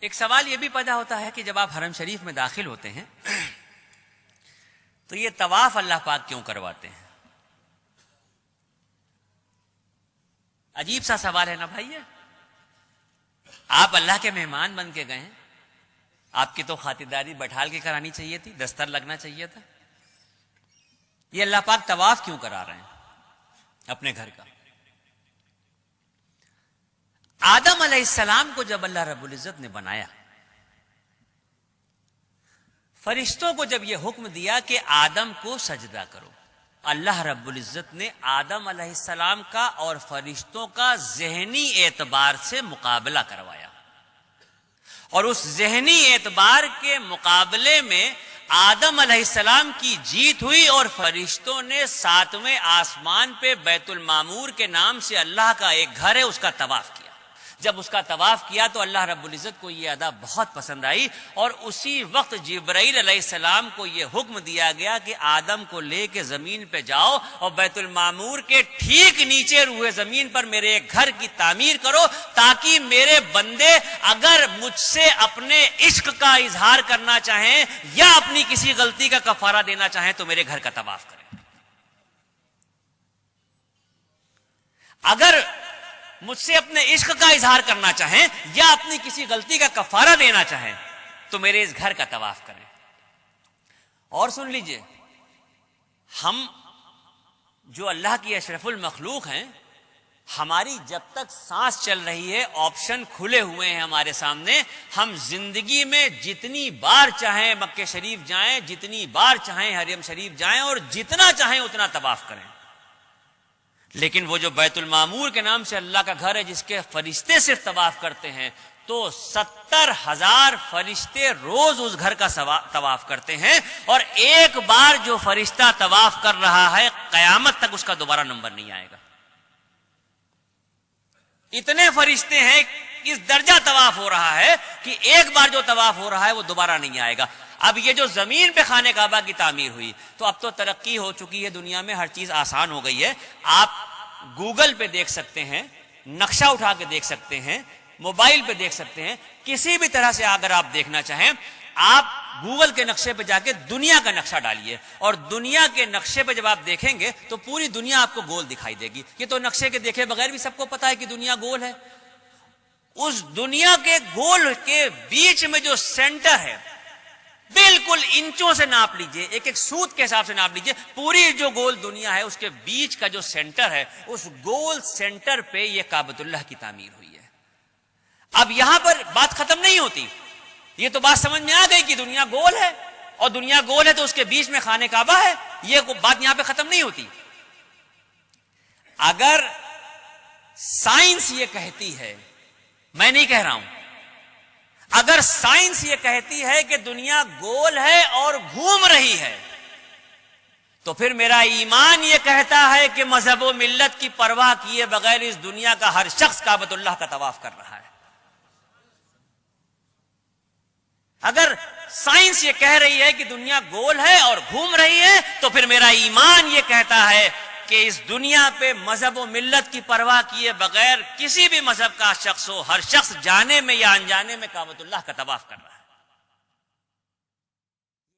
ایک سوال یہ بھی پیدا ہوتا ہے کہ جب آپ حرم شریف میں داخل ہوتے ہیں تو یہ طواف اللہ پاک کیوں کرواتے ہیں؟ عجیب سا سوال ہے نا بھائی. آپ اللہ کے مہمان بن کے گئے ہیں، آپ کی تو خاطرداری بٹھال کے کرانی چاہیے تھی، دستر لگنا چاہیے تھا. یہ اللہ پاک طواف کیوں کرا رہے ہیں اپنے گھر کا؟ آدم علیہ السلام کو جب اللہ رب العزت نے بنایا، فرشتوں کو جب یہ حکم دیا کہ آدم کو سجدہ کرو، اللہ رب العزت نے آدم علیہ السلام کا اور فرشتوں کا ذہنی اعتبار سے مقابلہ کروایا، اور اس ذہنی اعتبار کے مقابلے میں آدم علیہ السلام کی جیت ہوئی، اور فرشتوں نے 7ویں آسمان پہ بیت المعمور کے نام سے اللہ کا ایک گھر ہے اس کا طواف کیا. جب اس کا طواف کیا تو اللہ رب العزت کو یہ ادا بہت پسند آئی، اور اسی وقت جبرائیل علیہ السلام کو یہ حکم دیا گیا کہ آدم کو لے کے زمین پہ جاؤ اور بیت المعمور کے ٹھیک نیچے روئے زمین پر میرے ایک گھر کی تعمیر کرو، تاکہ میرے بندے اگر مجھ سے اپنے عشق کا اظہار کرنا چاہیں یا اپنی کسی غلطی کا کفارہ دینا چاہیں تو میرے گھر کا طواف کریں. اگر مجھ سے اپنے عشق کا اظہار کرنا چاہیں یا اپنی کسی غلطی کا کفارہ دینا چاہیں تو میرے اس گھر کا طواف کریں. اور سن لیجئے، ہم جو اللہ کی اشرف المخلوق ہیں، ہماری جب تک سانس چل رہی ہے آپشن کھلے ہوئے ہیں ہمارے سامنے. ہم زندگی میں جتنی بار چاہیں مکہ شریف جائیں، جتنی بار چاہیں حرم شریف جائیں، اور جتنا چاہیں اتنا طواف کریں. لیکن وہ جو بیت المعمور کے نام سے اللہ کا گھر ہے جس کے فرشتے صرف طواف کرتے ہیں، تو 70,000 فرشتے روز اس گھر کا طواف کرتے ہیں، اور ایک بار جو فرشتہ طواف کر رہا ہے قیامت تک اس کا دوبارہ نمبر نہیں آئے گا. اتنے فرشتے ہیں، اس درجہ طواف ہو رہا ہے کہ ایک بار جو طواف ہو رہا ہے وہ دوبارہ نہیں آئے گا. اب یہ جو زمین پہ خانہ کعبہ کی تعمیر ہوئی، تو اب تو ترقی ہو چکی ہے دنیا میں، ہر چیز آسان ہو گئی ہے. آپ گوگل پہ دیکھ سکتے ہیں، نقشہ اٹھا کے دیکھ سکتے ہیں، موبائل پہ دیکھ سکتے ہیں، کسی بھی طرح سے اگر آپ دیکھنا چاہیں آپ گوگل کے نقشے پہ جا کے دنیا کا نقشہ ڈالیے، اور دنیا کے نقشے پہ جب آپ دیکھیں گے تو پوری دنیا آپ کو گول دکھائی دے گی. یہ تو نقشے کے دیکھے بغیر بھی سب کو پتا ہے کہ دنیا گول ہے. اس دنیا کے گول کے بیچ میں جو سینٹر ہے، بالکل انچوں سے ناپ لیجئے، ایک ایک سوت کے حساب سے ناپ لیجئے، پوری جو گول دنیا ہے اس کے بیچ کا جو سینٹر ہے، اس گول سینٹر پہ یہ کعبۃ اللہ کی تعمیر ہوئی ہے. اب یہاں پر بات ختم نہیں ہوتی، یہ تو بات سمجھ میں آ گئی کہ دنیا گول ہے، اور دنیا گول ہے تو اس کے بیچ میں خانہ کعبہ ہے. یہ بات یہاں پہ ختم نہیں ہوتی. اگر سائنس یہ کہتی ہے، میں نہیں کہہ رہا ہوں، اگر سائنس یہ کہتی ہے کہ دنیا گول ہے اور گھوم رہی ہے، تو پھر میرا ایمان یہ کہتا ہے کہ مذہب و ملت کی پرواہ کیے بغیر اس دنیا کا ہر شخص کعبۃ اللہ کا طواف کر رہا ہے. اگر سائنس یہ کہہ رہی ہے کہ دنیا گول ہے اور گھوم رہی ہے، تو پھر میرا ایمان یہ کہتا ہے کہ اس دنیا پہ مذہب و ملت کی پرواہ کیے بغیر کسی بھی مذہب کا شخص ہو، ہر شخص جانے میں یا انجانے میں کعبۃ اللہ کا طواف کر رہا ہے.